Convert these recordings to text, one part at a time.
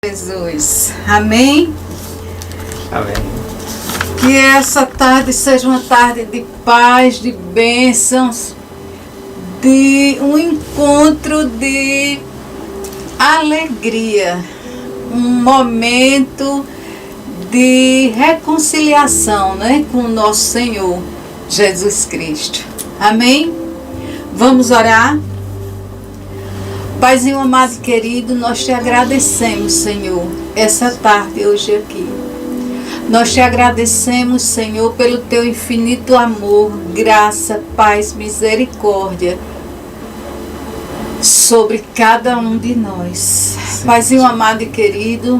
Jesus. Amém? Amém. Que essa tarde seja uma tarde de paz, de bênçãos, de um encontro de alegria, um momento de reconciliação, né, com o nosso Senhor Jesus Cristo. Amém? Vamos orar? Paizinho amado e querido, nós te agradecemos, Senhor, essa tarde hoje aqui. Nós te agradecemos, Senhor, pelo teu infinito amor, graça, paz, misericórdia sobre cada um de nós. Paizinho amado e querido,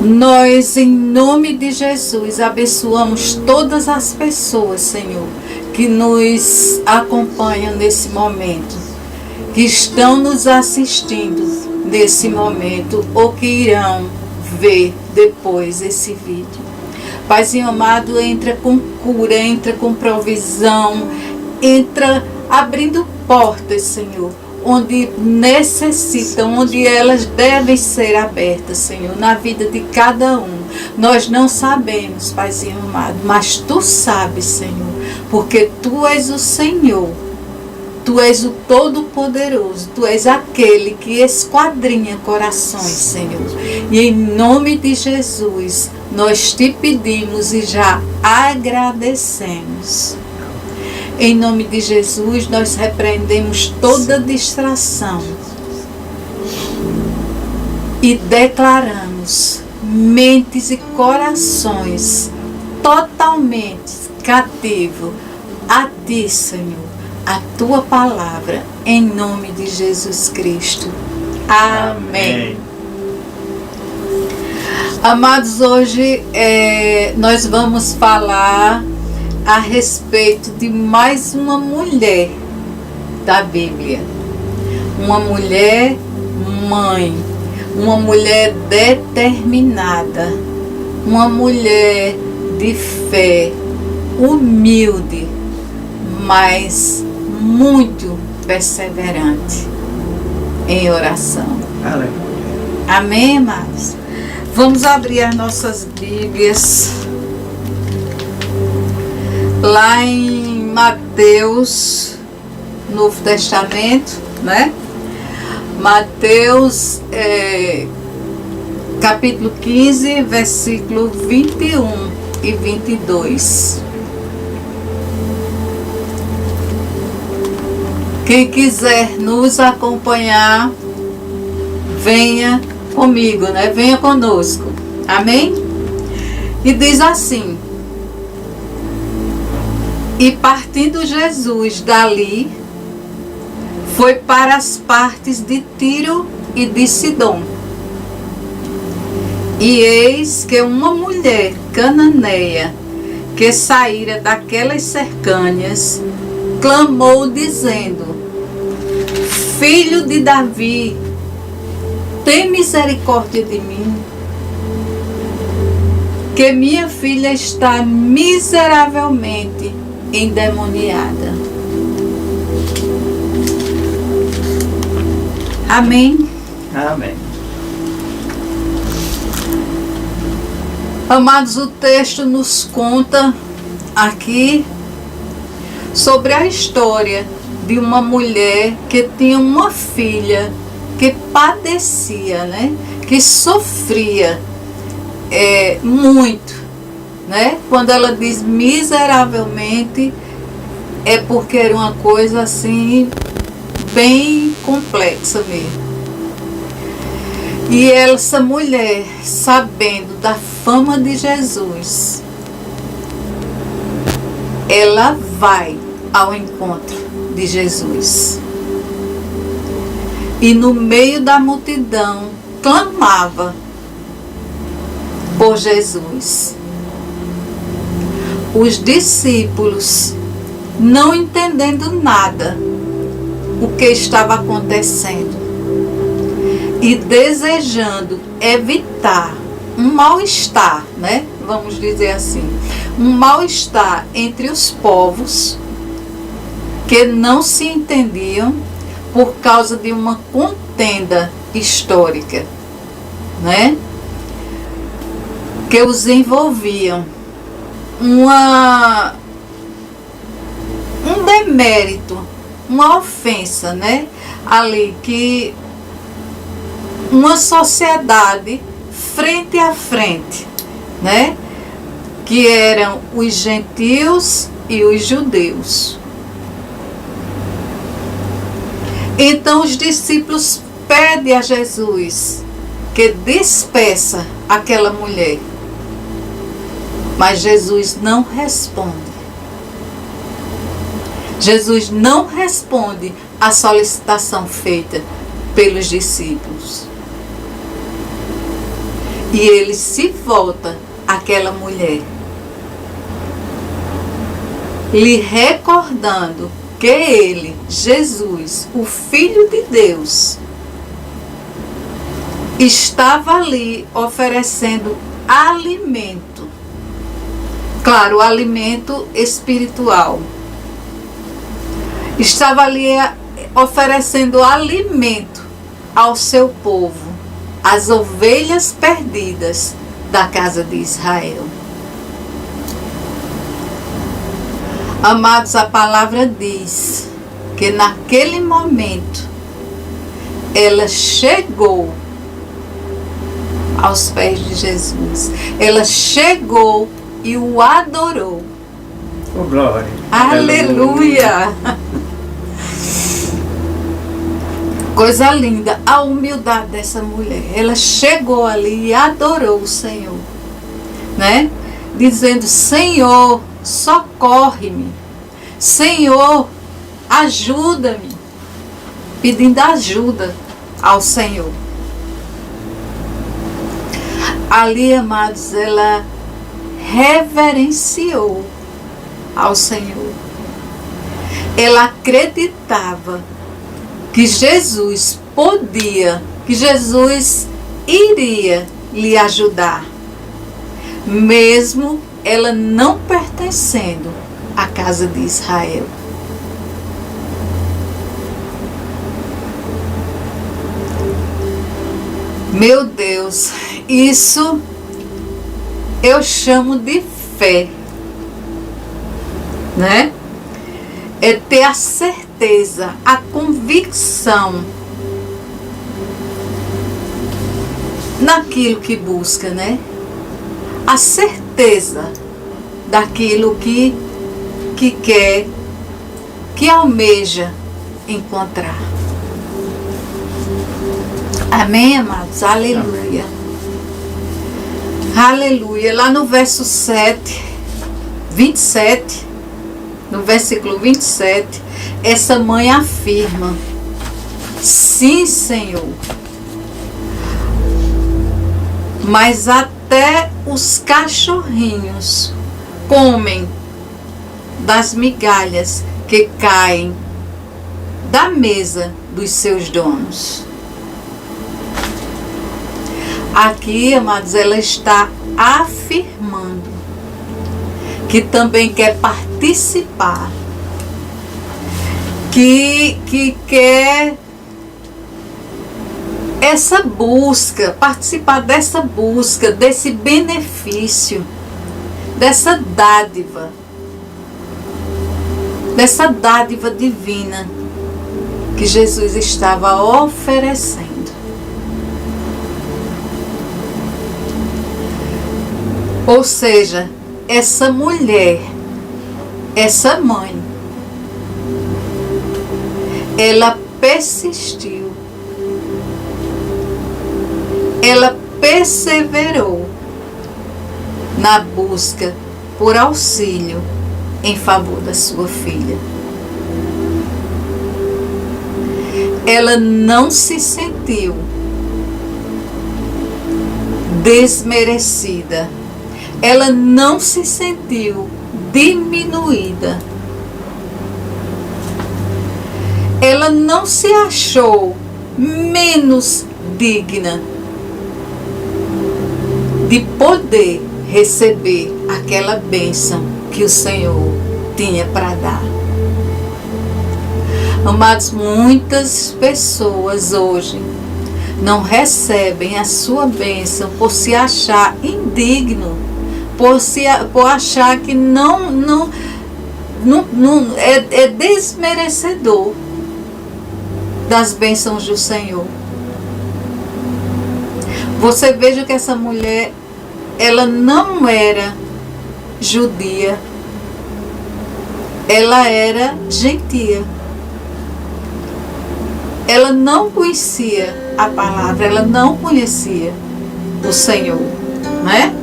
nós, em nome de Jesus, abençoamos todas as pessoas, Senhor, que nos acompanham nesse momento, que estão nos assistindo nesse momento ou que irão ver depois esse vídeo. Paizinho amado, entra com cura, entra com provisão, entra abrindo portas, Senhor, onde necessitam, onde elas devem ser abertas, Senhor, na vida de cada um. Nós não sabemos, Paizinho amado, mas Tu sabes, Senhor, porque Tu és o Senhor, Tu és o Todo-Poderoso, Tu és aquele que esquadrinha corações, Senhor. E em nome de Jesus, nós Te pedimos e já agradecemos. Em nome de Jesus, nós repreendemos toda distração e declaramos mentes e corações totalmente cativos a Ti, Senhor, a Tua palavra, em nome de Jesus Cristo. Amém. Amados, hoje nós vamos falar a respeito de mais uma mulher da Bíblia. Uma mulher mãe, uma mulher determinada, uma mulher de fé, humilde, mas muito perseverante em oração. Aleluia. Amém, amados? Vamos abrir as nossas Bíblias lá em Mateus, Novo Testamento, né? Mateus, capítulo 15, versículo 21 e 22. Quem quiser nos acompanhar, venha comigo, né? Venha conosco. Amém? E diz assim: E partindo Jesus dali, foi para as partes de Tiro e de Sidom. E eis que uma mulher cananeia, que saíra daquelas cercâneas, clamou dizendo: Filho de Davi, tem misericórdia de mim, que minha filha está miseravelmente endemoniada. Amém? Amém. Amados, o texto nos conta aqui sobre a história de uma mulher que tinha uma filha que padecia, né? Que sofria muito. Né? Quando ela diz miseravelmente, é porque era uma coisa assim bem complexa mesmo. E essa mulher, sabendo da fama de Jesus, ela vai ao encontro de Jesus. E no meio da multidão clamava por Jesus. Os discípulos, não entendendo nada o que estava acontecendo e desejando evitar um mal-estar, né? Vamos dizer assim, um mal-estar entre os povos que não se entendiam por causa de uma contenda histórica, né? Que os envolviam um demérito, uma ofensa, né? Ali que uma sociedade frente a frente, né? Que eram os gentios e os judeus. Então os discípulos pedem a Jesus que despeça aquela mulher. Mas Jesus não responde. Jesus não responde à solicitação feita pelos discípulos. E ele se volta àquela mulher, lhe recordando que ele, Jesus, o Filho de Deus, estava ali oferecendo alimento. Claro, alimento espiritual. Estava ali oferecendo alimento ao seu povo, as ovelhas perdidas da casa de Israel. Amados, a palavra diz que naquele momento ela chegou aos pés de Jesus. Ela chegou e o adorou. Oh, glória. Aleluia! Coisa linda, a humildade dessa mulher. Ela chegou ali e adorou o Senhor, né? Dizendo: Senhor, socorre-me. Senhor, ajuda-me. Pedindo ajuda ao Senhor. Ali, amados, ela reverenciou ao Senhor. Ela acreditava que Jesus podia, que Jesus iria lhe ajudar, mesmo ela não pertencendo à casa de Israel. Meu Deus, isso eu chamo de fé, né? É ter a certeza, a convicção naquilo que busca, né? A certeza daquilo que quer, que almeja encontrar. Amém, amados? Aleluia. Aleluia. Lá no verso 27, no versículo 27, essa mãe afirma: sim, Senhor, mas até os cachorrinhos comem das migalhas que caem da mesa dos seus donos. Aqui, amados, ela está afirmando que também quer participar, que quer essa busca, participar dessa busca, desse benefício, dessa dádiva divina que Jesus estava oferecendo. Ou seja, essa mulher, essa mãe, ela persistiu, ela perseverou na busca por auxílio em favor da sua filha. Ela não se sentiu desmerecida. Ela não se sentiu diminuída. Ela não se achou menos digna de poder receber aquela bênção que o Senhor tinha para dar. Amados, muitas pessoas hoje não recebem a sua bênção por se achar indigno, por achar que não é desmerecedor das bênçãos do Senhor. Você veja que essa mulher, ela não era judia, ela era gentia. Ela não conhecia a palavra, ela não conhecia o Senhor, né?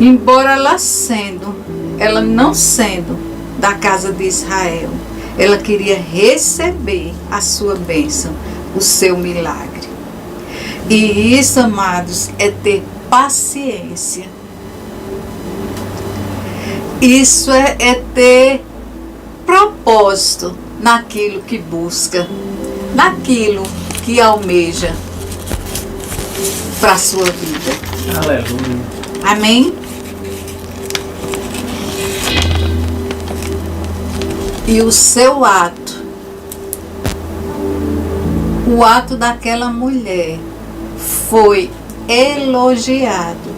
Embora ela não sendo da casa de Israel, ela queria receber a sua bênção, o seu milagre. E isso, amados, é ter paciência. Isso é ter propósito naquilo que busca, naquilo que almeja para a sua vida. Aleluia. Amém? E o seu ato, o ato daquela mulher foi elogiado,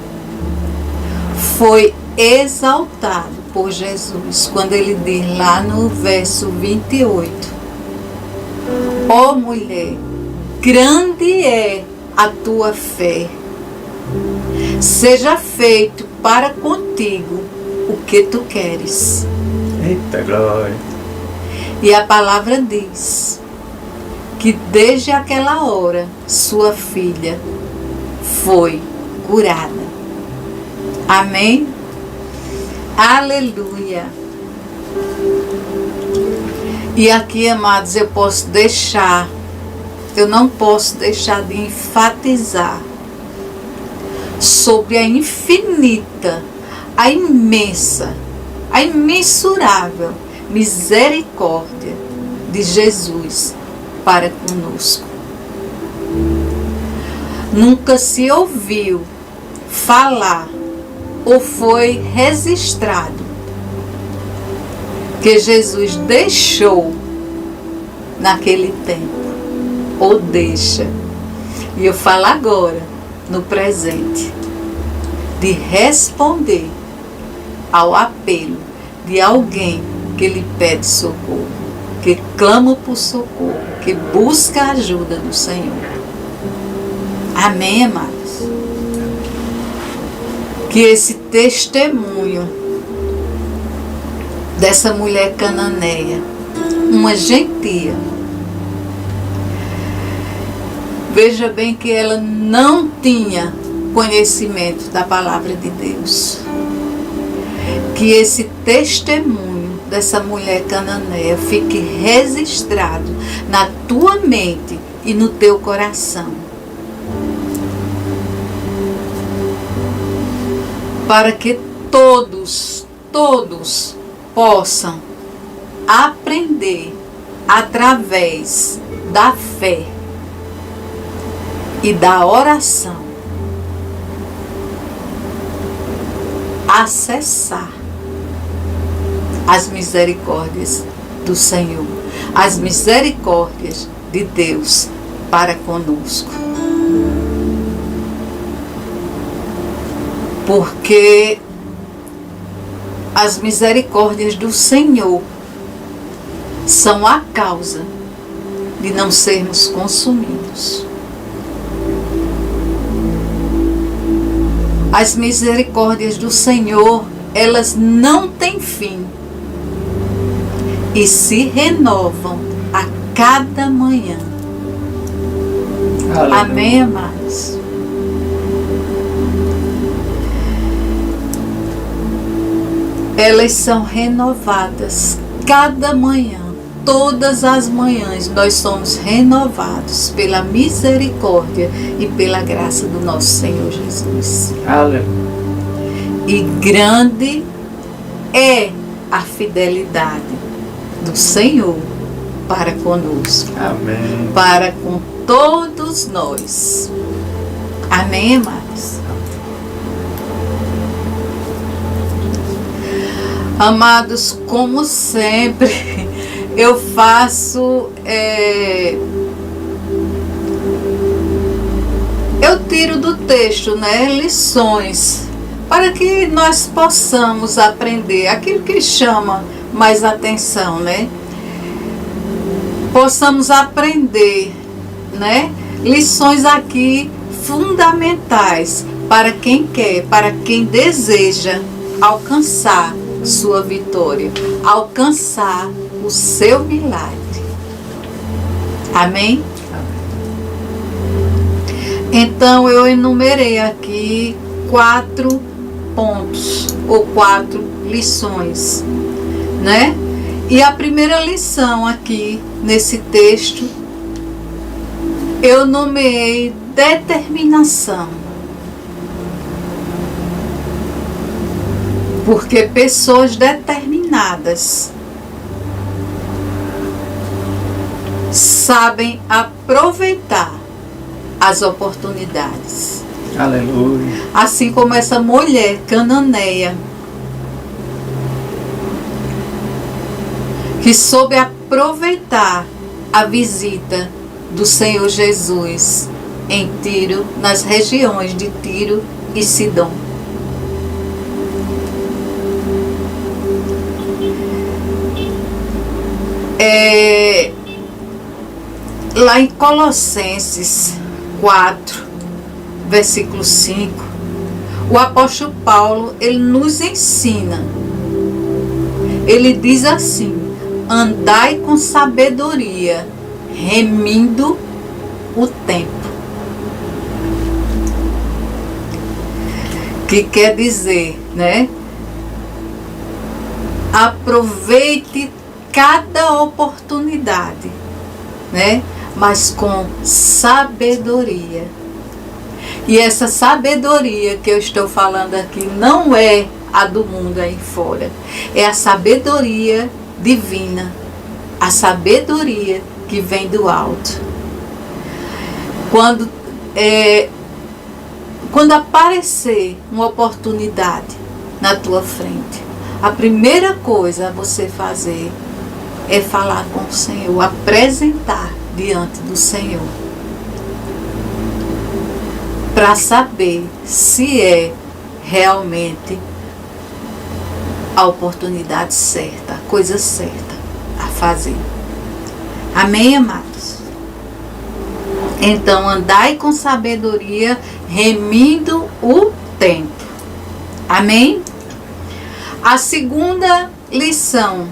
foi exaltado por Jesus, quando ele diz lá no verso 28: ó mulher, grande é a tua fé, seja feito para contigo o que tu queres. Eita glória. E a palavra diz que desde aquela hora sua filha foi curada. Amém? Aleluia. E aqui, amados, eu não posso deixar de enfatizar sobre a infinita, a imensa, a imensurável misericórdia de Jesus para conosco. Nunca se ouviu falar ou foi registrado que Jesus deixou naquele tempo, ou deixa, e eu falo agora, no presente, de responder ao apelo de alguém que lhe pede socorro, que clama por socorro, que busca a ajuda do Senhor. Amém, amados? Que esse testemunho dessa mulher cananeia, uma gentia, veja bem que ela não tinha conhecimento da palavra de Deus. Que esse testemunho dessa mulher cananeia fique registrado na tua mente e no teu coração, para que todos possam aprender através da fé e da oração, acessar as misericórdias do Senhor, as misericórdias de Deus para conosco. Porque as misericórdias do Senhor são a causa de não sermos consumidos. As misericórdias do Senhor, elas não têm fim e se renovam a cada manhã. Aleluia. Amém, amados? Elas são renovadas cada manhã. Todas as manhãs nós somos renovados pela misericórdia e pela graça do nosso Senhor Jesus. Aleluia. E grande é a fidelidade do Senhor para conosco. Amém. Para com todos nós. Amém, amados? Amados, como sempre, eu faço, eu tiro do texto, né, lições, para que nós possamos aprender aquilo que chama mais atenção, né? Possamos aprender, né, lições aqui fundamentais para quem quer, para quem deseja alcançar sua vitória, alcançar o seu milagre. Amém? Então eu enumerei aqui 4 pontos ou 4 lições, né? E a primeira lição aqui nesse texto eu nomeei determinação. Porque pessoas determinadas sabem aproveitar as oportunidades. Aleluia. Assim como essa mulher cananeia, que soube aproveitar a visita do Senhor Jesus em Tiro, nas regiões de Tiro e Sidom. Lá em Colossenses 4, versículo 5, o apóstolo Paulo, ele nos ensina. Ele diz assim: andai com sabedoria, remindo o tempo. Que quer dizer, né? Aproveite cada oportunidade, né? Mas com sabedoria. E essa sabedoria que eu estou falando aqui não é a do mundo aí fora. É a sabedoria divina. A sabedoria que vem do alto. Quando aparecer uma oportunidade na tua frente, a primeira coisa a você fazer é falar com o Senhor, apresentar diante do Senhor, para saber se é realmente a oportunidade certa, a coisa certa a fazer. Amém, amados? Então, andai com sabedoria, remindo o tempo. Amém? A segunda lição: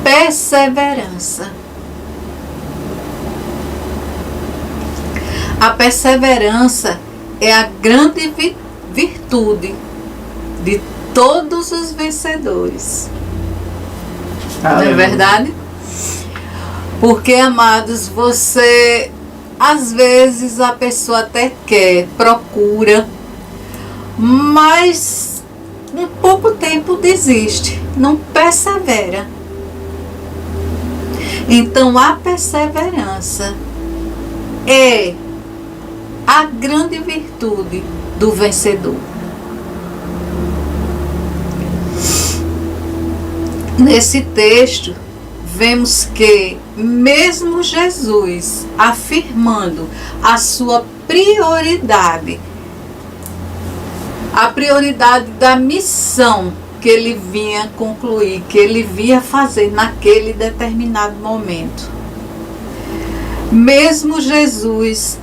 perseverança. A perseverança é a grande virtude de todos os vencedores. Não é verdade? Porque, amados, às vezes a pessoa até quer, procura, mas em pouco tempo desiste, não persevera. Então a perseverança é a grande virtude do vencedor. Nesse texto, vemos que mesmo Jesus afirmando a sua prioridade, a prioridade da missão que ele vinha concluir, que ele vinha fazer naquele determinado momento. Mesmo Jesus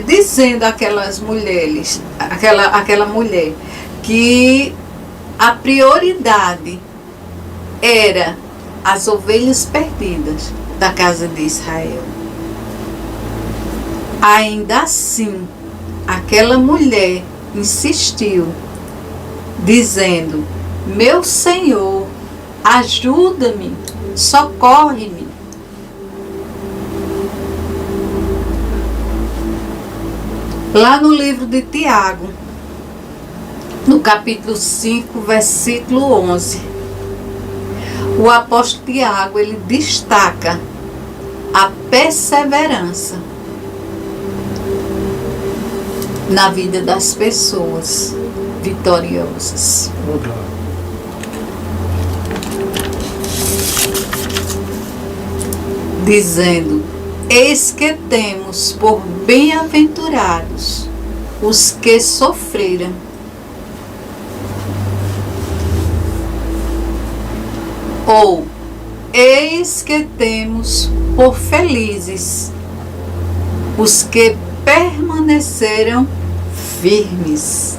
dizendo àquelas mulheres, aquela mulher, que a prioridade era as ovelhas perdidas da casa de Israel. Ainda assim, aquela mulher insistiu, dizendo: meu Senhor, ajuda-me, socorre-me. Lá no livro de Tiago, no capítulo 5, versículo 11, o apóstolo Tiago, ele destaca a perseverança na vida das pessoas vitoriosas. dizendo: eis que temos por bem-aventurados os que sofreram. Ou, eis que temos por felizes os que permaneceram firmes.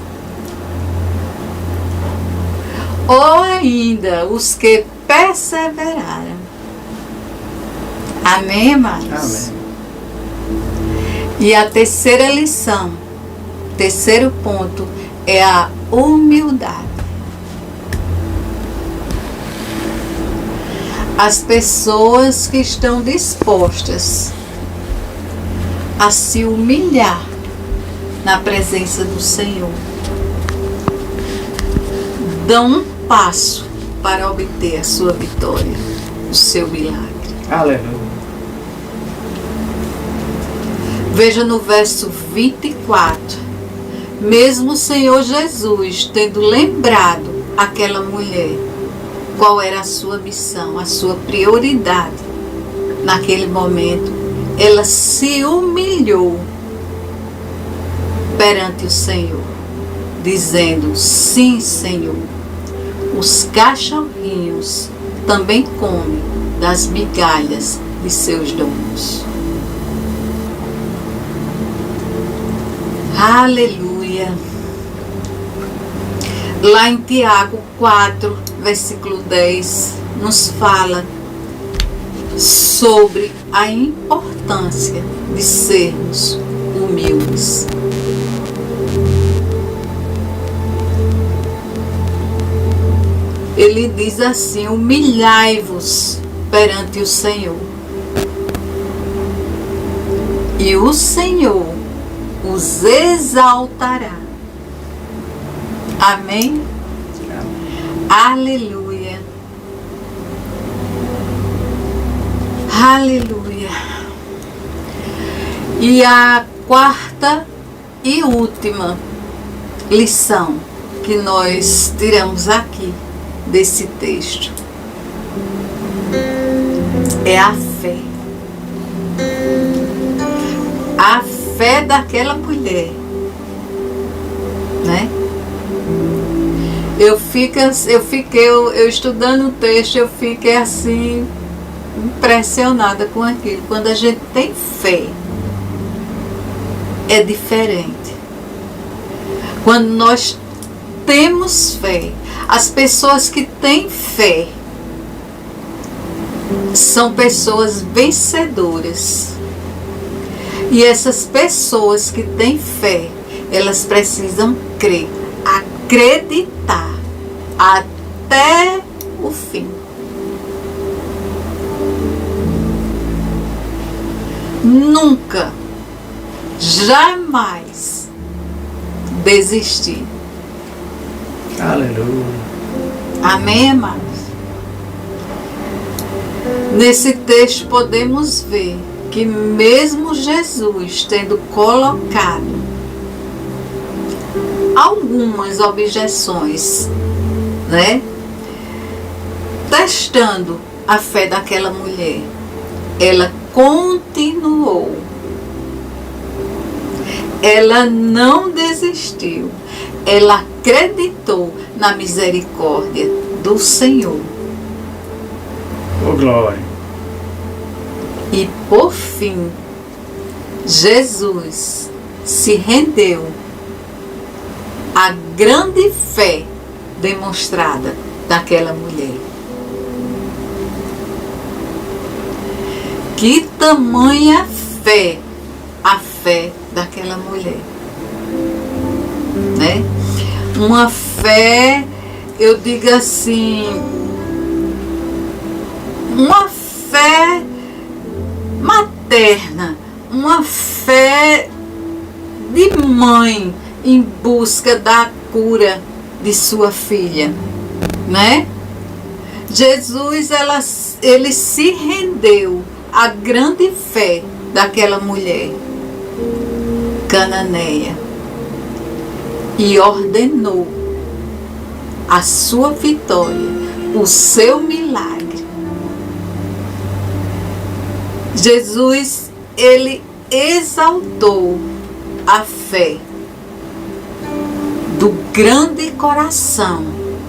Ou ainda, os que perseveraram. Amém, amados? Amém. E a terceira lição, terceiro ponto, é a humildade. As pessoas que estão dispostas a se humilhar na presença do Senhor dão um passo para obter a sua vitória, o seu milagre. Aleluia. Veja no verso 24, mesmo o Senhor Jesus tendo lembrado aquela mulher qual era a sua missão, a sua prioridade naquele momento, ela se humilhou perante o Senhor, dizendo: sim, Senhor, os cachorrinhos também comem das migalhas de seus donos. Aleluia! Lá em Tiago 4, versículo 10, nos fala sobre a importância de sermos humildes. Ele diz assim: humilhai-vos perante o Senhor, e o Senhor os exaltará. Amém? Aleluia. Aleluia. E a quarta e última lição que nós tiramos aqui desse texto é a fé. A fé daquela mulher, né? Eu estudando o texto, eu fiquei assim impressionada com aquilo. Quando a gente tem fé, é diferente. Quando nós temos fé, as pessoas que têm fé são pessoas vencedoras. E essas pessoas que têm fé, elas precisam crer, acreditar até o fim. Nunca, jamais desistir. Aleluia. Amém, amados? Nesse texto podemos ver que mesmo Jesus tendo colocado algumas objeções, né? Testando a fé daquela mulher, ela continuou. Ela não desistiu. Ela acreditou na misericórdia do Senhor. Oh, glória. E por fim, Jesus se rendeu à grande fé demonstrada daquela mulher. Que tamanha fé, a fé daquela mulher, né? Uma fé, eu digo assim, uma fé materna, uma fé de mãe em busca da cura de sua filha, né? Jesus, ele se rendeu à grande fé daquela mulher cananeia e ordenou a sua vitória, o seu milagre. Jesus, ele exaltou a fé do grande coração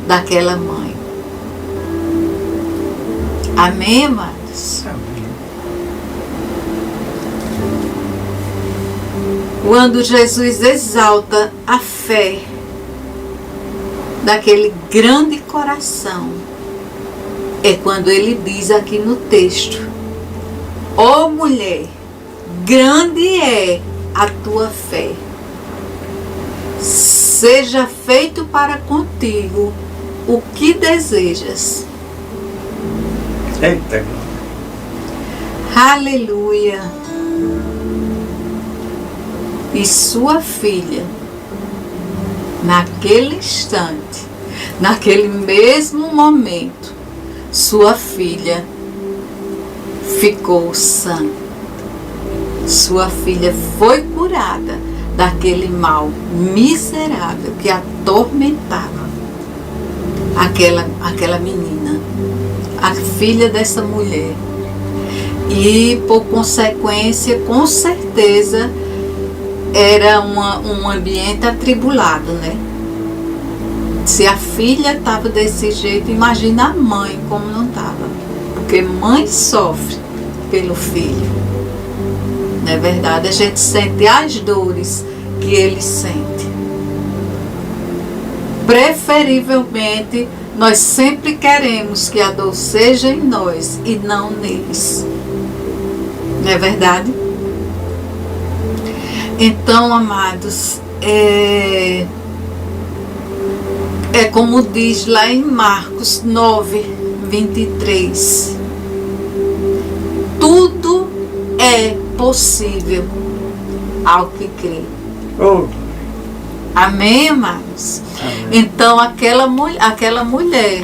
daquela mãe. Amém, amados? Amém. Quando Jesus exalta a fé daquele grande coração, é quando ele diz aqui no texto: ó mulher, grande é a tua fé. Seja feito para contigo o que desejas. Eita, glória. Aleluia. E sua filha, naquele instante, naquele mesmo momento, sua filha ficou sã. Sua filha foi curada daquele mal miserável que atormentava aquela menina, a filha dessa mulher. E por consequência, com certeza, era um ambiente atribulado, né? Se a filha estava desse jeito, imagina a mãe como não estava. Porque mãe sofre pelo filho. Não é verdade? A gente sente as dores que ele sente. Preferivelmente, nós sempre queremos que a dor seja em nós e não neles. Não é verdade? Então, amados, é como diz lá em Marcos 9, 23. Tudo é possível ao que crê. Oh, Amém, amados? amém. Então, aquela mulher,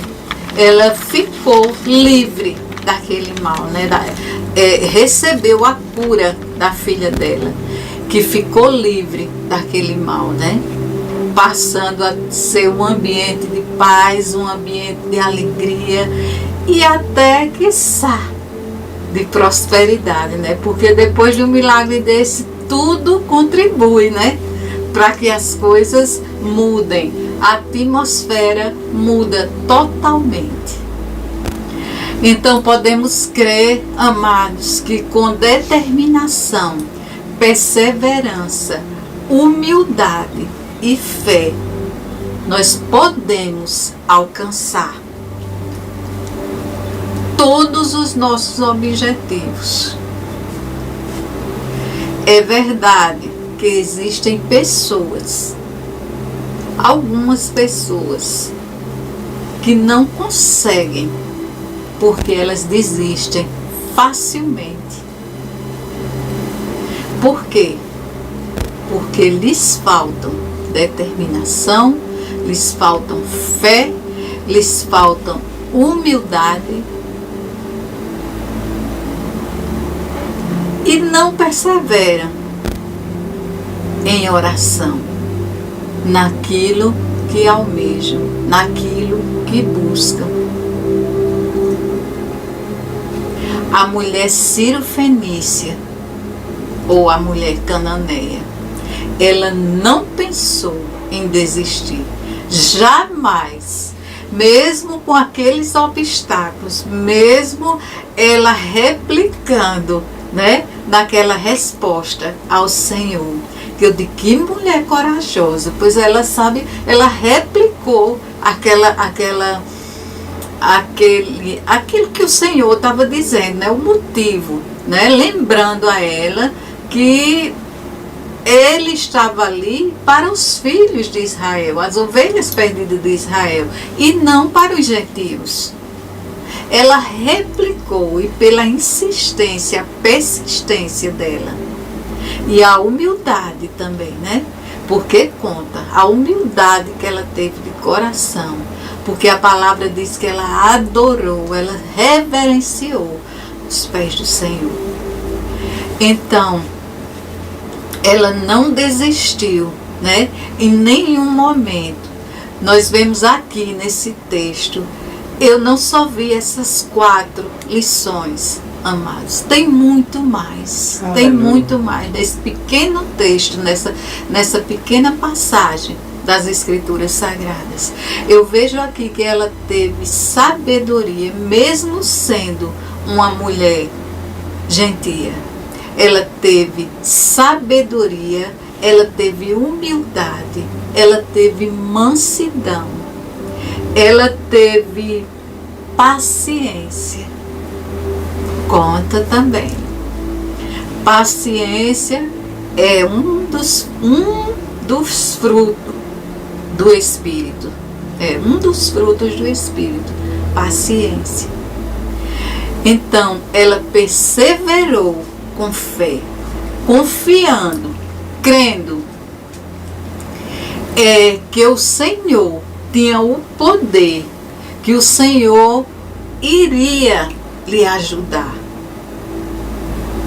ela ficou livre daquele mal, né? Recebeu a cura da filha dela, que ficou livre daquele mal, né? Passando a ser um ambiente de paz, um ambiente de alegria e até, quiçá, de prosperidade, né? Porque depois de um milagre desse, tudo contribui, né? Para que as coisas mudem. A atmosfera muda totalmente. Então podemos crer, amados, que com determinação, perseverança, humildade e fé, nós podemos alcançar todos os nossos objetivos. É verdade que existem pessoas, algumas pessoas, que não conseguem porque elas desistem facilmente. Por quê? Porque lhes faltam determinação, lhes faltam fé, lhes faltam humildade e não perseveram em oração naquilo que almejam, naquilo que buscam. A mulher Ciro-fenícia, ou a mulher cananeia, ela não pensou em desistir. Jamais, mesmo com aqueles obstáculos, mesmo ela replicando, né, naquela resposta ao Senhor. Que eu digo, que mulher corajosa, pois ela sabe, ela replicou aquilo que o Senhor estava dizendo, né, o motivo, né, lembrando a ela que ele estava ali para os filhos de Israel, as ovelhas perdidas de Israel, e não para os gentios. Ela replicou, e pela insistência, a persistência dela, e a humildade também, né? Porque conta a humildade que ela teve de coração, porque a palavra diz que ela adorou, ela reverenciou os pés do Senhor. Então, ela não desistiu, né? Em nenhum momento. Nós vemos aqui nesse texto, eu não só vi essas 4 lições, amados, tem muito mais. Tem muito mais nesse pequeno texto, nessa pequena passagem das Escrituras Sagradas. Eu vejo aqui que ela teve sabedoria, mesmo sendo uma mulher gentia. Ela teve sabedoria, ela teve humildade, ela teve mansidão, ela teve paciência. Conta também. Paciência é um dos frutos do Espírito. É um dos frutos do Espírito. Paciência. Então, ela perseverou com fé, confiando, crendo que o Senhor tinha o poder, que o Senhor iria lhe ajudar,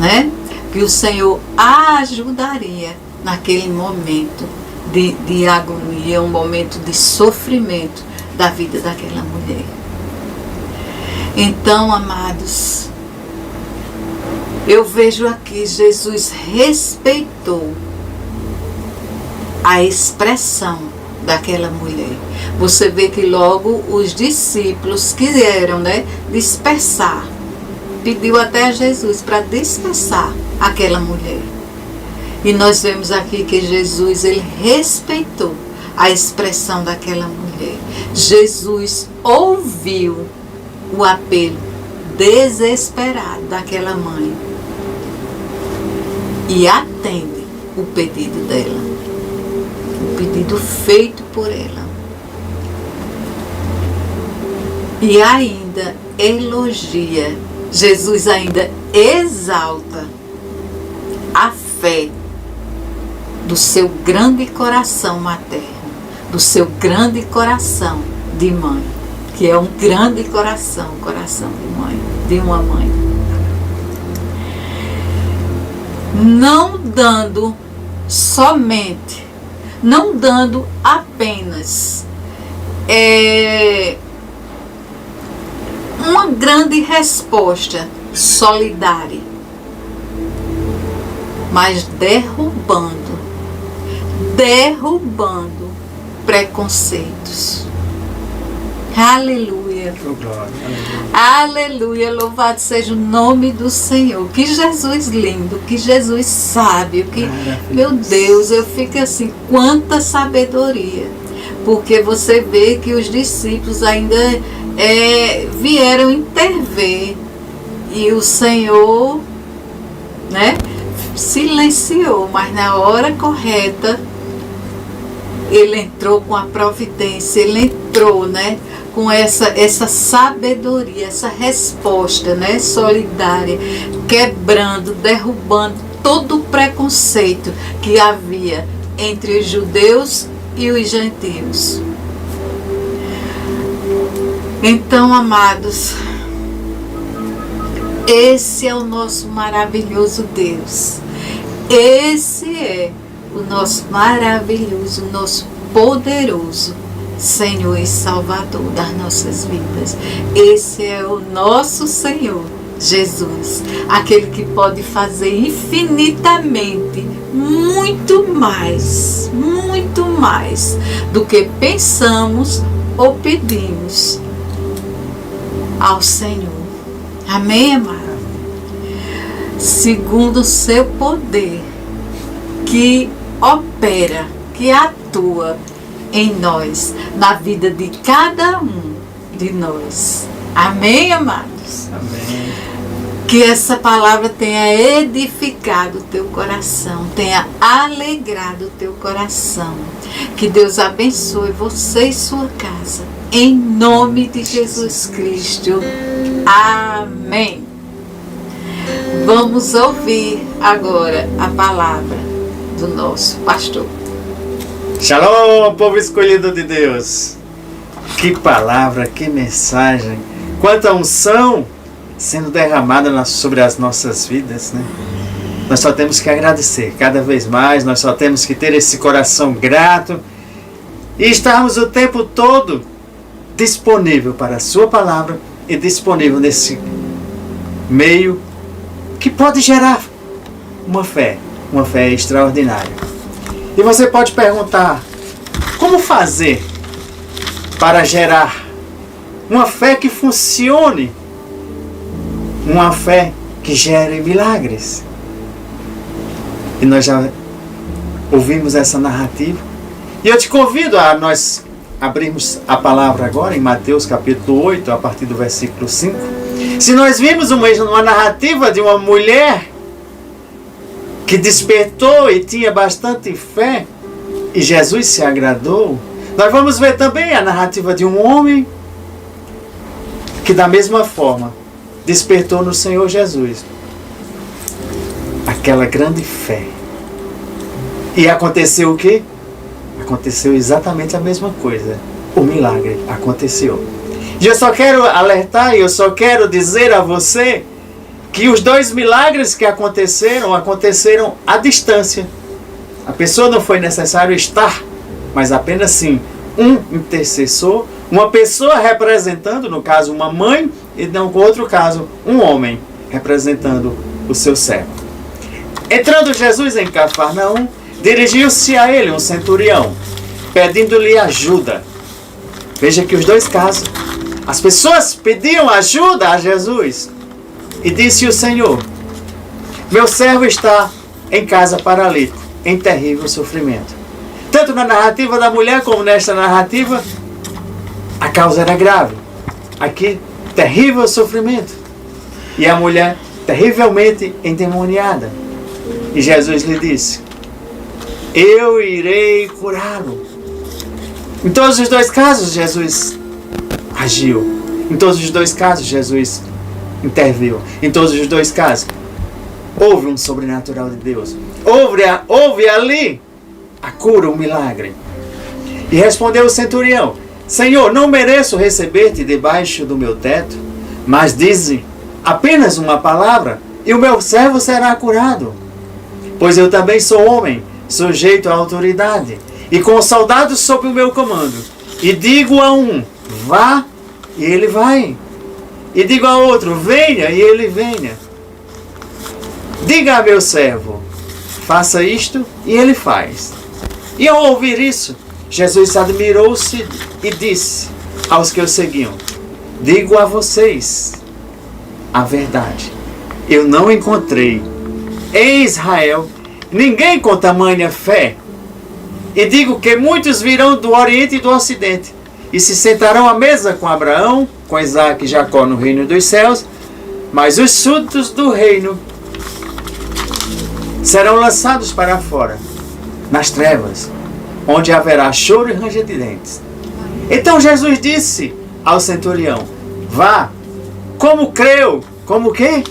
né? Que o Senhor a ajudaria naquele momento de agonia, um momento de sofrimento da vida daquela mulher. Então, amados, eu vejo aqui Jesus respeitou a expressão daquela mulher. Você vê que logo os discípulos quiseram, né, dispersar. Pediu até a Jesus para dispersar aquela mulher. E nós vemos aqui que Jesus, ele respeitou a expressão daquela mulher. Jesus ouviu o apelo desesperado daquela mãe e atende o pedido dela, o pedido feito por ela. E ainda elogia, Jesus ainda exalta a fé do seu grande coração materno, do seu grande coração de mãe, que é um grande coração de mãe, de uma mãe. Não dando somente, não dando apenas uma grande resposta solidária, mas derrubando preconceitos. Aleluia. Aleluia, louvado seja o nome do Senhor. Que Jesus lindo, que Jesus sábio, que, meu Deus, eu fico assim, quanta sabedoria. Porque você vê que os discípulos ainda vieram intervir e o Senhor, né, silenciou, mas na hora correta ele entrou com a providência, ele entrou, né, com essa sabedoria, essa resposta, né, solidária, quebrando, derrubando todo o preconceito que havia entre os judeus e os gentios. Então, amados, esse é o nosso maravilhoso Deus. Esse é o nosso maravilhoso, nosso poderoso Senhor e Salvador das nossas vidas. Esse é o nosso Senhor Jesus, aquele que pode fazer infinitamente muito mais do que pensamos ou pedimos ao Senhor. Amém, amado? Segundo o seu poder que opera, que atua em nós, na vida de cada um de nós. Amém, amados? Amém. Que essa palavra tenha edificado o teu coração, tenha alegrado o teu coração. Que Deus abençoe você e sua casa. Em nome de Jesus Cristo. Amém. Vamos ouvir agora a palavra do nosso pastor. Shalom, povo escolhido de Deus. Que palavra, que mensagem. Quanta unção sendo derramada sobre as nossas vidas, né? Nós só temos que agradecer cada vez mais, nós só temos que ter esse coração grato e estarmos o tempo todo disponível para a sua palavra e disponível nesse meio que pode gerar uma fé extraordinária. E você pode perguntar, como fazer para gerar uma fé que funcione, uma fé que gere milagres? E nós já ouvimos essa narrativa. E eu te convido a nós abrirmos a palavra agora em Mateus capítulo 8, a partir do versículo 5. Se nós vimos uma narrativa de uma mulher que despertou e tinha bastante fé, e Jesus se agradou, nós vamos ver também a narrativa de um homem que da mesma forma despertou no Senhor Jesus aquela grande fé. E aconteceu o quê? Aconteceu exatamente a mesma coisa. O milagre aconteceu. E eu só quero alertar, eu só quero dizer a você que os dois milagres que aconteceram à distância. A pessoa não foi necessário estar, mas apenas sim um intercessor, uma pessoa representando, no caso uma mãe, e no outro caso um homem representando o seu servo. Entrando Jesus em Cafarnaum, dirigiu-se a ele um centurião, pedindo-lhe ajuda. Veja que os dois casos, as pessoas pediam ajuda a Jesus. E disse o Senhor: meu servo está em casa paralítico, em terrível sofrimento. Tanto na narrativa da mulher como nesta narrativa, a causa era grave. Aqui, terrível sofrimento. E a mulher terrivelmente endemoniada. E Jesus lhe disse: eu irei curá-lo. Em todos os dois casos, Jesus agiu. Em todos os dois casos, Jesus interviu. Em todos os dois casos, houve um sobrenatural de Deus. Houve ali a cura, o milagre. E respondeu o centurião: Senhor, não mereço receber-te debaixo do meu teto, mas dize apenas uma palavra, e o meu servo será curado. Pois eu também sou homem, sujeito à autoridade, e com soldados sob o meu comando. E digo a um: vá, e ele vai. E digo a outro: venha, e ele venha. Diga a meu servo: faça isto, e ele faz. E ao ouvir isso, Jesus admirou-se e disse aos que o seguiam: digo a vocês a verdade, eu não encontrei em Israel ninguém com tamanha fé. E digo que muitos virão do Oriente e do Ocidente, e se sentarão à mesa com Abraão, com Isaac e Jacó no reino dos céus, mas os súditos do reino serão lançados para fora, nas trevas, onde haverá choro e ranger de dentes. Então Jesus disse ao centurião: vá, como creu, como quê?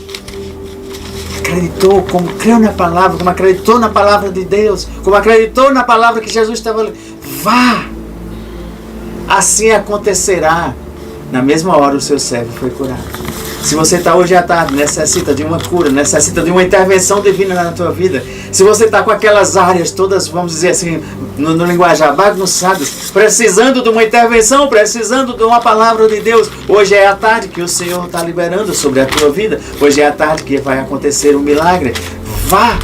Acreditou, como creu na palavra, como acreditou na palavra de Deus, como acreditou na palavra que Jesus estava lendo. Vá! Assim acontecerá. Na mesma hora o seu servo foi curado. Se você está hoje à tarde, necessita de uma cura, necessita de uma intervenção divina na tua vida. Se você está com aquelas áreas todas, vamos dizer assim, no linguajar, bagunçadas, precisando de uma intervenção, precisando de uma palavra de Deus, hoje é a tarde que o Senhor está liberando sobre a tua vida. Hoje é a tarde que vai acontecer um milagre. Vá!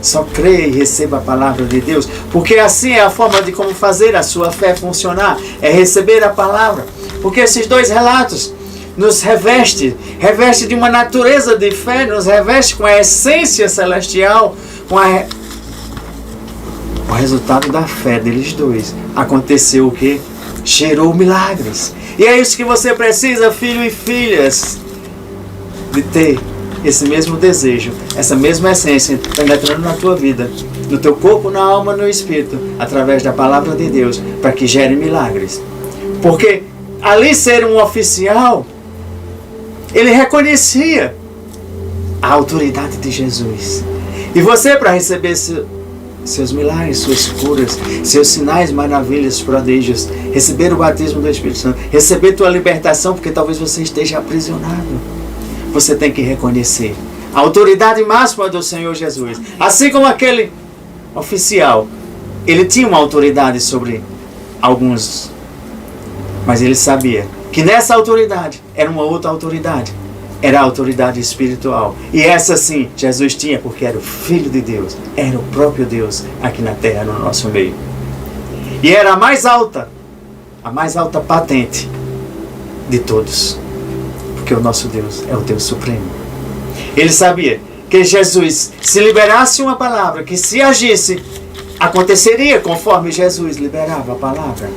Só creia e receba a palavra de Deus, porque assim é a forma de como fazer a sua fé funcionar, é receber a palavra. Porque esses dois relatos nos reveste de uma natureza de fé, nos reveste com a essência celestial, com o resultado da fé deles dois. Aconteceu o que? Cheirou milagres. E é isso que você precisa, filho e filhas, de ter esse mesmo desejo, essa mesma essência penetrando na tua vida, no teu corpo, na alma, no espírito, através da palavra de Deus, para que gere milagres. Porque ali ser um oficial, ele reconhecia a autoridade de Jesus. E você, para receber seus milagres, suas curas, seus sinais, maravilhas, prodígios, receber o batismo do Espírito Santo, receber tua libertação, porque talvez você esteja aprisionado, você tem que reconhecer a autoridade máxima do Senhor Jesus. Assim como aquele oficial, ele tinha uma autoridade sobre alguns, mas ele sabia que nessa autoridade era uma outra autoridade era a autoridade espiritual. E essa sim, Jesus tinha, porque era o Filho de Deus. Era o próprio Deus aqui na terra, no nosso meio. E era a mais alta patente de todos. Porque o nosso Deus é o Deus Supremo. Ele sabia que Jesus, se liberasse uma palavra, que se agisse, aconteceria conforme Jesus liberava a palavra.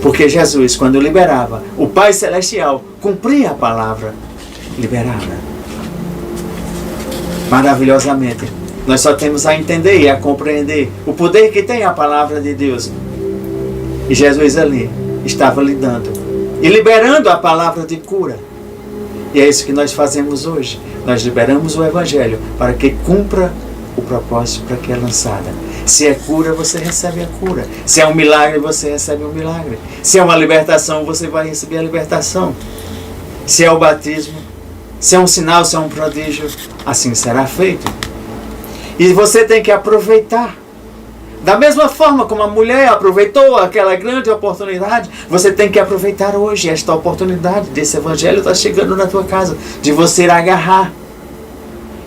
Porque Jesus, quando liberava, o Pai Celestial cumpria a palavra liberada. Maravilhosamente. Nós só temos a entender e a compreender o poder que tem a palavra de Deus. E Jesus ali estava lidando e liberando a palavra de cura. E é isso que nós fazemos hoje. Nós liberamos o Evangelho para que cumpra o propósito para que é lançada. Se é cura, você recebe a cura. Se é um milagre, você recebe um milagre. Se é uma libertação, você vai receber a libertação. Se é o batismo, se é um sinal, se é um prodígio, assim será feito. E você tem que aproveitar. Da mesma forma como a mulher aproveitou aquela grande oportunidade, você tem que aproveitar hoje esta oportunidade desse Evangelho está chegando na tua casa, de você agarrar.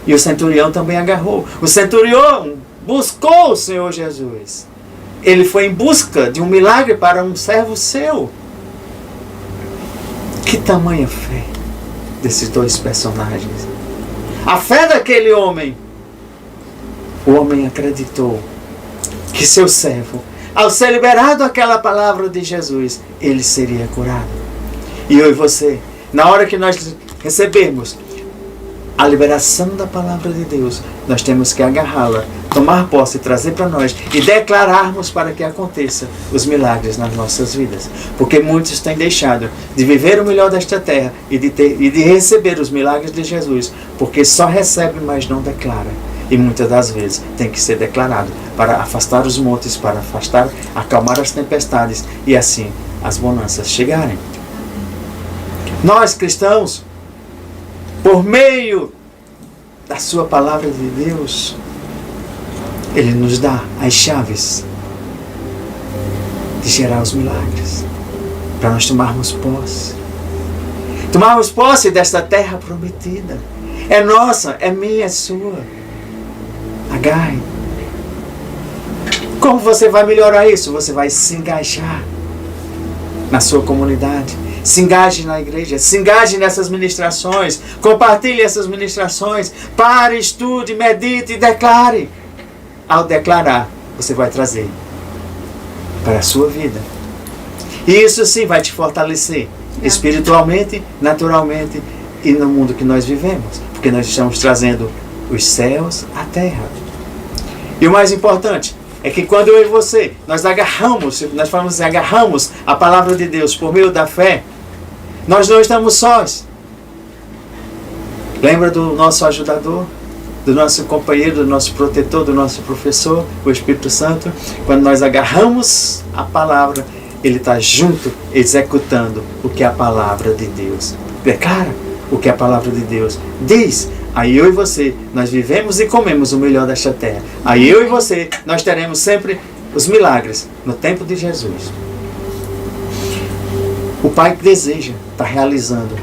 E o centurião também agarrou. O centurião buscou o Senhor Jesus. Ele foi em busca de um milagre para um servo seu. Que tamanha fé desses dois personagens. A fé daquele homem. O homem acreditou que seu servo, ao ser liberado aquela palavra de Jesus, ele seria curado. E eu e você, na hora que nós recebermos a liberação da palavra de Deus, nós temos que agarrá-la, tomar posse, trazer para nós e declararmos para que aconteça os milagres nas nossas vidas. Porque muitos têm deixado de viver o melhor desta terra e de receber os milagres de Jesus, porque só recebe, mas não declara. E muitas das vezes tem que ser declarado para afastar os montes, para acalmar as tempestades e assim as bonanças chegarem. Nós cristãos, por meio da sua palavra de Deus, Ele nos dá as chaves de gerar os milagres, para nós tomarmos posse. Tomarmos posse desta terra prometida. É nossa, é minha, é sua. Agarre. Como você vai melhorar isso? Você vai se engajar na sua comunidade. Se engaje na igreja. Se engaje nessas ministrações. Compartilhe essas ministrações. Pare, estude, medite e declare. Ao declarar, você vai trazer para a sua vida. E isso sim vai te fortalecer espiritualmente, naturalmente e no mundo que nós vivemos. Porque nós estamos trazendo os céus à terra. E o mais importante é que quando eu e você, nós agarramos a palavra de Deus por meio da fé, nós não estamos sós. Lembra do nosso ajudador, do nosso companheiro, do nosso protetor, do nosso professor, o Espírito Santo? Quando nós agarramos a palavra, ele está junto, executando o que a palavra de Deus declara, o que a palavra de Deus diz. Aí eu e você, nós vivemos e comemos o melhor desta terra. Aí eu e você, nós teremos sempre os milagres no tempo de Jesus. O Pai que deseja está realizando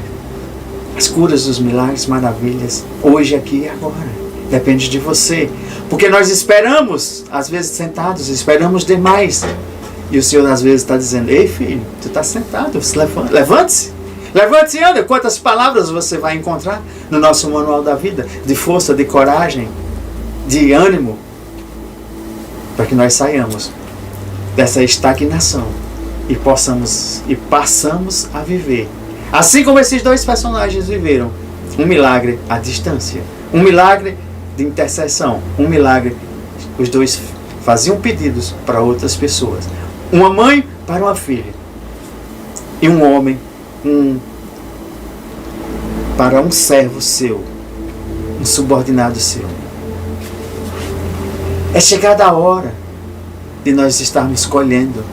as curas, os milagres, maravilhas, hoje, aqui e agora. Depende de você. Porque nós esperamos, às vezes sentados, esperamos demais. E o Senhor às vezes está dizendo: ei filho, tu está sentado, levante-se. Levante-se e anda. Quantas palavras você vai encontrar no nosso manual da vida, de força, de coragem, de ânimo, para que nós saiamos dessa estagnação e passamos a viver, assim como esses dois personagens viveram, um milagre à distância, um milagre de intercessão, um milagre. Os dois faziam pedidos para outras pessoas, uma mãe para uma filha e um homem para um servo seu, um subordinado seu. É chegada a hora de nós estarmos colhendo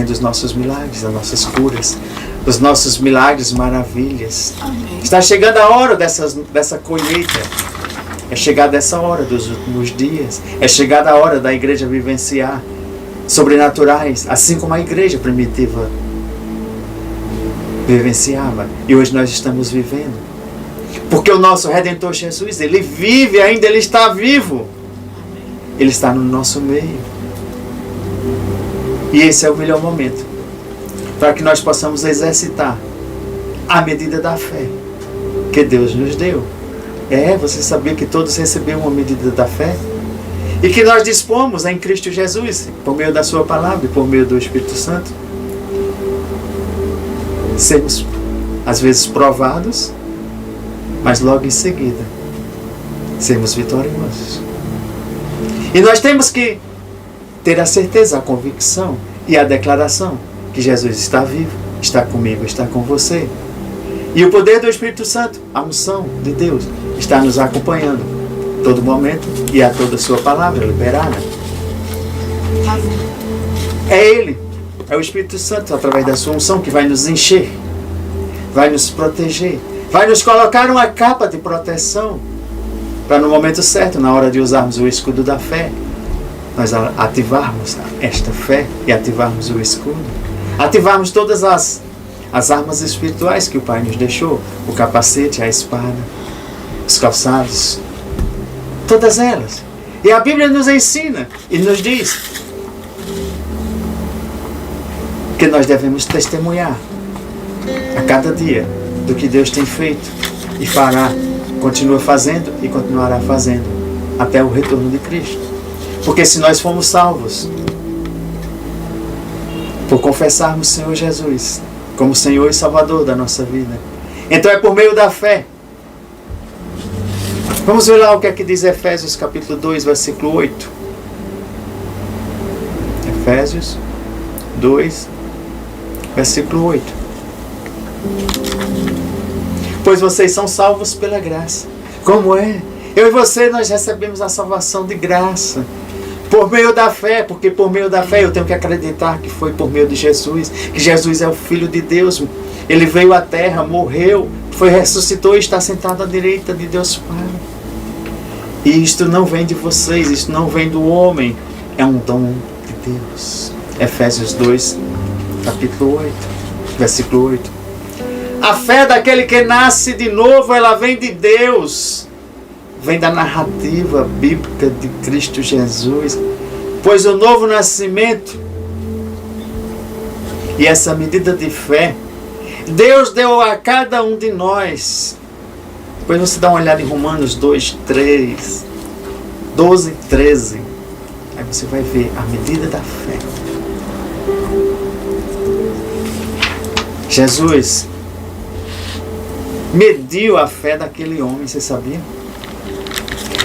os nossos milagres, as nossas curas, os nossos milagres, maravilhas. Amém. Está chegando a hora dessa colheita. É chegada essa hora dos últimos dias. É chegada a hora da igreja vivenciar sobrenaturais, assim como a igreja primitiva vivenciava. E hoje nós estamos vivendo. Porque o nosso Redentor Jesus, Ele vive ainda, Ele está vivo. Ele está no nosso meio. E esse é o melhor momento para que nós possamos exercitar a medida da fé que Deus nos deu. Você sabia que todos receberam uma medida da fé? E que nós dispomos em Cristo Jesus, por meio da sua palavra e por meio do Espírito Santo, sermos às vezes provados, mas logo em seguida sermos vitoriosos. E nós temos que ter a certeza, a convicção e a declaração que Jesus está vivo, está comigo, está com você. E o poder do Espírito Santo, a unção de Deus, está nos acompanhando a todo momento e a toda a sua palavra liberada. É Ele, é o Espírito Santo, através da sua unção, que vai nos encher, vai nos proteger, vai nos colocar uma capa de proteção, para no momento certo, na hora de usarmos o escudo da fé, nós ativarmos esta fé e ativarmos o escudo. Ativarmos todas as armas espirituais que o Pai nos deixou, o capacete, a espada, os calçados, todas elas. E a Bíblia nos ensina e nos diz que nós devemos testemunhar a cada dia do que Deus tem feito e fará, continua fazendo e continuará fazendo até o retorno de Cristo. Porque se nós fomos salvos por confessarmos o Senhor Jesus como Senhor e Salvador da nossa vida, então é por meio da fé. Vamos ver lá o que é que diz Efésios capítulo 2, versículo 8. Efésios 2, versículo 8. Pois vocês são salvos pela graça. Como é? Eu e você, nós recebemos a salvação de graça. Por meio da fé, porque por meio da fé eu tenho que acreditar que foi por meio de Jesus, que Jesus é o Filho de Deus. Ele veio à terra, morreu, ressuscitou e está sentado à direita de Deus Pai. E isto não vem de vocês, isto não vem do homem, é um dom de Deus. Efésios 2, capítulo 8, versículo 8. A fé daquele que nasce de novo, ela vem de Deus. Vem da narrativa bíblica de Cristo Jesus. Pois o novo nascimento e essa medida de fé, Deus deu a cada um de nós. Depois você dá uma olhada em Romanos 2, 3, 12 e 13. Aí você vai ver a medida da fé. Jesus mediu a fé daquele homem, você sabia?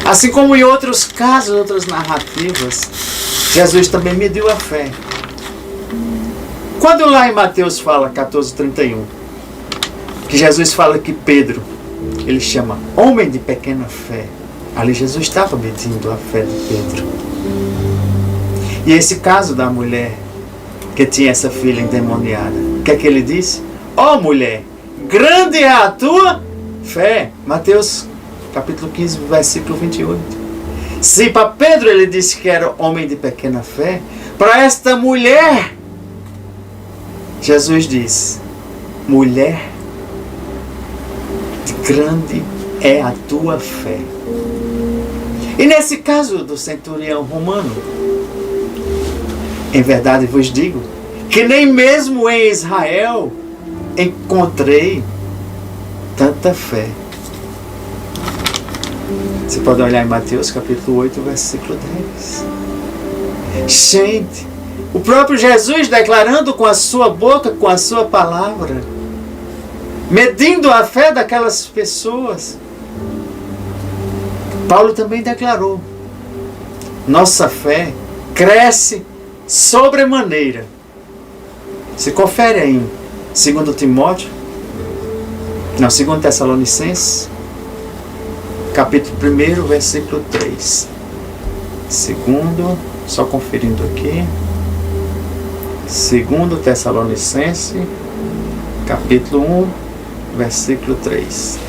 Assim como em outros casos, outras narrativas, Jesus também mediu a fé. Quando lá em Mateus fala 14:31, que Jesus fala que Pedro, ele chama homem de pequena fé, ali Jesus estava medindo a fé de Pedro. E esse caso da mulher que tinha essa filha endemoniada, o que é que ele disse? Ó mulher, grande é a tua fé. Mateus capítulo 15, versículo 28. Se para Pedro ele disse que era homem de pequena fé, para esta mulher, Jesus diz, mulher, grande é a tua fé. E nesse caso do centurião romano, em verdade vos digo, que nem mesmo em Israel encontrei tanta fé. Você pode olhar em Mateus capítulo 8, versículo 10. Gente, o próprio Jesus declarando com a sua boca, com a sua palavra, medindo a fé daquelas pessoas. Paulo também declarou, nossa fé cresce sobremaneira. Se confere aí em 2 Timóteo, não, 2 Tessalonicenses, capítulo 1, versículo 3. Segundo, só conferindo aqui, 2 Tessalonicenses, capítulo 1, versículo 3.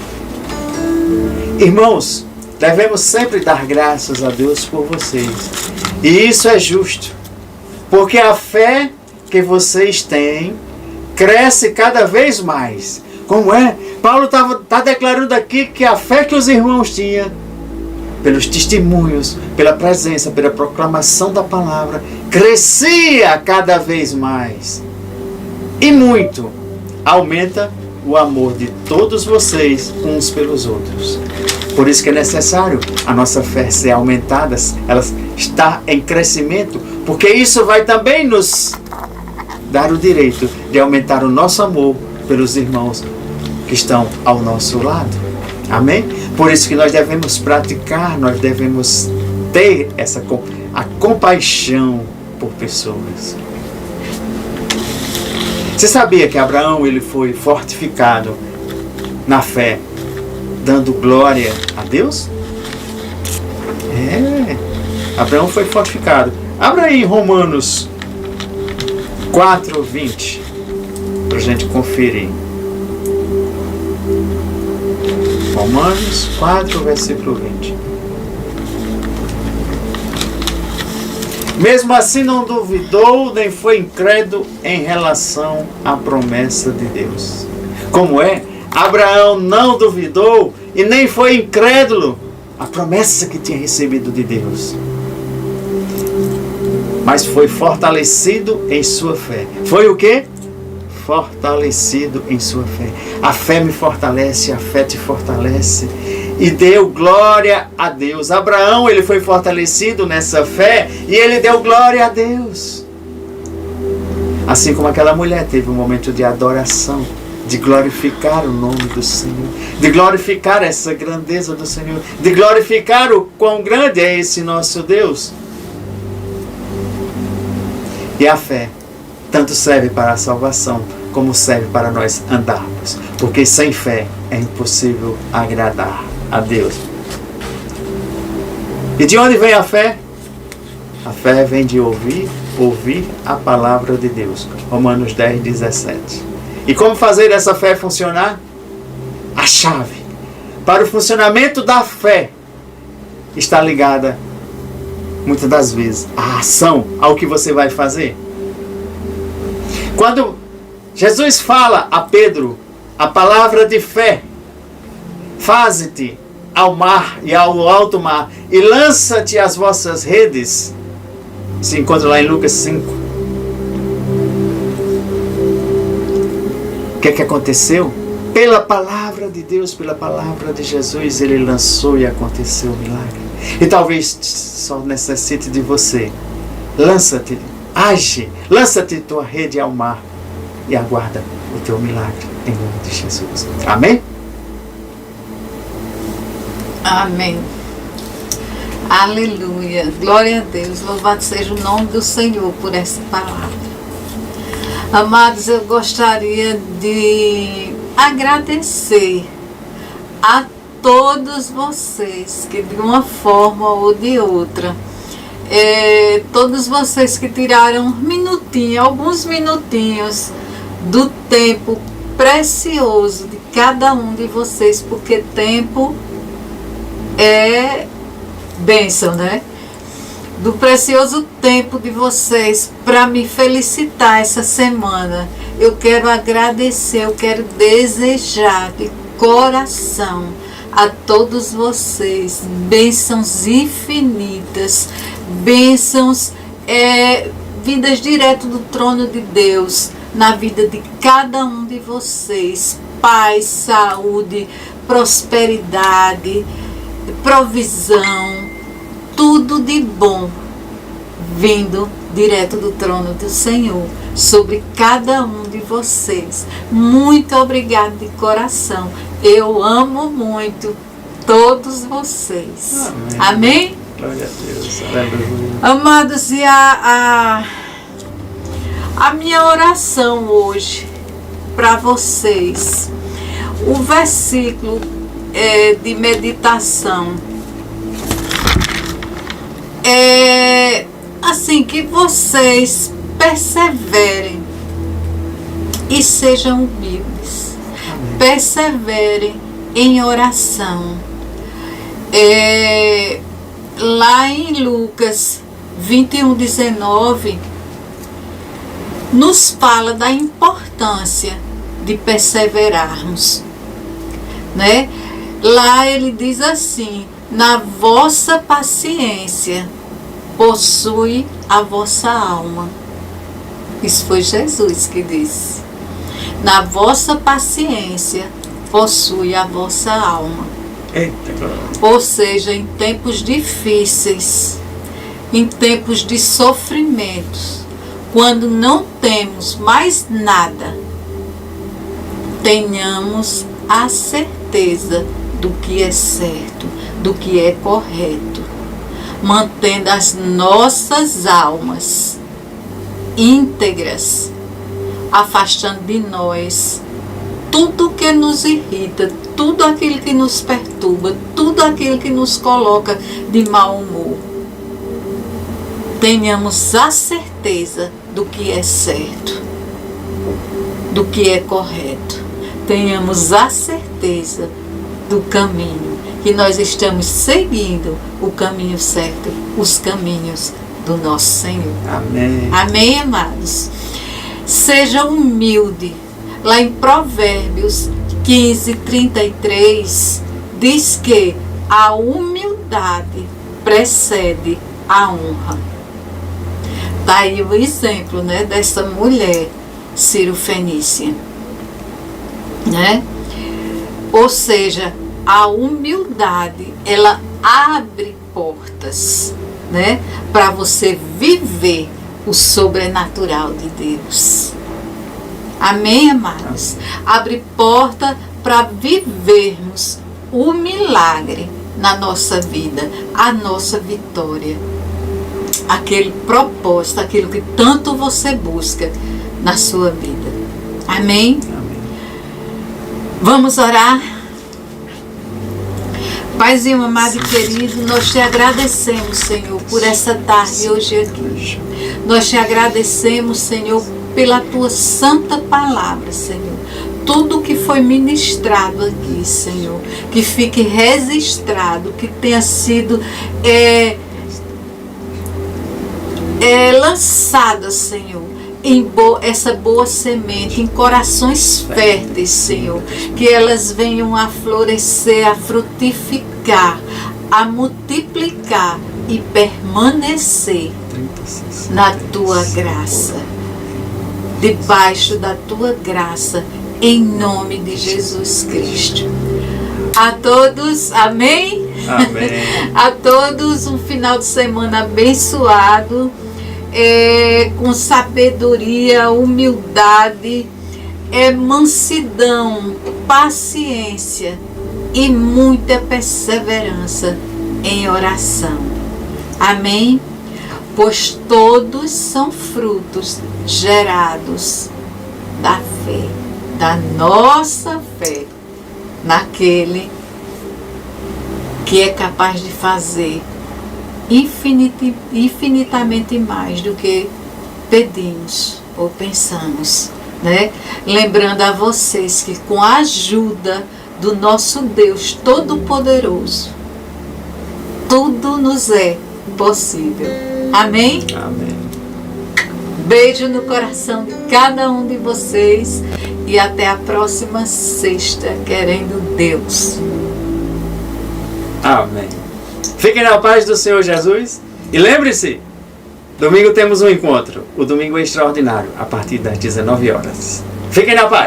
Irmãos, devemos sempre dar graças a Deus por vocês. E isso é justo, porque a fé que vocês têm cresce cada vez mais. Como é? Paulo está declarando aqui que a fé que os irmãos tinham, pelos testemunhos, pela presença, pela proclamação da palavra, crescia cada vez mais. E muito aumenta o amor de todos vocês uns pelos outros. Por isso que é necessário a nossa fé ser aumentada, ela está em crescimento, porque isso vai também nos dar o direito de aumentar o nosso amor pelos irmãos que estão ao nosso lado. Amém? Por isso que nós devemos praticar, nós devemos ter a compaixão por pessoas. Você sabia que Abraão ele foi fortificado na fé, dando glória a Deus? Abraão foi fortificado. Abra aí Romanos 4:20 para a gente conferir. Romanos 4, versículo 20. Mesmo assim não duvidou, nem foi incrédulo em relação à promessa de Deus. Como é? Abraão não duvidou e nem foi incrédulo à promessa que tinha recebido de Deus. Mas foi fortalecido em sua fé. Foi o quê? Fortalecido em sua fé. A fé me fortalece, a fé te fortalece. E deu glória a Deus. Abraão, ele foi fortalecido nessa fé e ele deu glória a Deus. Assim como aquela mulher teve um momento de adoração, de glorificar o nome do Senhor, de glorificar essa grandeza do Senhor, de glorificar o quão grande é esse nosso Deus. E a fé tanto serve para a salvação, como serve para nós andarmos. Porque sem fé é impossível agradar a Deus. E de onde vem a fé? A fé vem de ouvir a palavra de Deus. Romanos 10:17. E como fazer essa fé funcionar? A chave para o funcionamento da fé está ligada, muitas das vezes, à ação, ao que você vai fazer. Quando Jesus fala a Pedro a palavra de fé, faze-te ao mar e ao alto mar e lança-te as vossas redes, se encontra lá em Lucas 5. O que é que aconteceu? Pela palavra de Deus, pela palavra de Jesus, ele lançou e aconteceu o milagre. E talvez só necessite de você. Lança-te, age, lança-te tua rede ao mar e aguarda o teu milagre em nome de Jesus. Amém? Amém. Aleluia. Glória a Deus. Louvado seja o nome do Senhor por essa palavra. Amados, eu gostaria de agradecer a todos vocês que de uma forma ou de outra, todos vocês que tiraram um minutinho, alguns minutinhos do tempo precioso de cada um de vocês, porque tempo é bênção, né? Do precioso tempo de vocês para me felicitar essa semana. Eu quero agradecer, eu quero desejar de coração a todos vocês bênçãos infinitas, bênçãos vindas direto do trono de Deus na vida de cada um de vocês. Paz, saúde, prosperidade, provisão, tudo de bom vindo direto do trono do Senhor sobre cada um de vocês. Muito obrigada de coração. Eu amo muito todos vocês. Amém? Glória a Deus. Aleluia. Amados, e a minha oração hoje para vocês, o versículo de meditação é assim, que vocês perseverem e sejam humildes. Amém. Perseverem em oração. Lá em Lucas 21:19 nos fala da importância de perseverarmos. né? Lá ele diz assim: na vossa paciência possui a vossa alma. Isso foi Jesus que disse. Na vossa paciência possui a vossa alma. Eita. Ou seja, em tempos difíceis, em tempos de sofrimentos, quando não temos mais nada, tenhamos a certeza do que é certo, do que é correto, mantendo as nossas almas íntegras, afastando de nós tudo que nos irrita, tudo aquilo que nos perturba, tudo aquilo que nos coloca de mau humor. Tenhamos a certeza do que é certo, do que é correto. Tenhamos a certeza do caminho, que nós estamos seguindo o caminho certo, os caminhos do nosso Senhor. Amém. Amém, amados? Seja humilde. Lá em Provérbios 15:33 diz que a humildade precede a honra. Está aí o exemplo, né, dessa mulher Ciro-fenícia, né? Ou seja, a humildade, ela abre portas, né, para você viver o sobrenatural de Deus. Amém, amados? Abre porta para vivermos o milagre na nossa vida, a nossa vitória. Aquele propósito, aquilo que tanto você busca na sua vida. Amém? Amém. Vamos orar? Paizinho amado e querido, nós te agradecemos, Senhor, por essa tarde hoje aqui. Nós te agradecemos, Senhor, pela tua santa palavra, Senhor. Tudo que foi ministrado aqui, Senhor, que fique registrado, que tenha sido lançada, Senhor, em essa boa semente, em corações férteis, Senhor, que elas venham a florescer, a frutificar, a multiplicar e permanecer na tua graça, debaixo da tua graça, em nome de Jesus Cristo. A todos, amém? Amém. A todos um final de semana abençoado, com sabedoria, humildade, mansidão, paciência e muita perseverança em oração. Amém? Pois todos são frutos gerados da fé, da nossa fé, naquele que é capaz de fazer infinitamente mais do que pedimos ou pensamos, né? Lembrando a vocês que com a ajuda do nosso Deus Todo-Poderoso, tudo nos é possível. Amém? Amém. Beijo no coração de cada um de vocês e até a próxima sexta, querendo Deus. Amém. Fiquem na paz do Senhor Jesus e lembre-se, domingo temos um encontro, o Domingo Extraordinário, a partir das 19 horas. Fiquem na paz.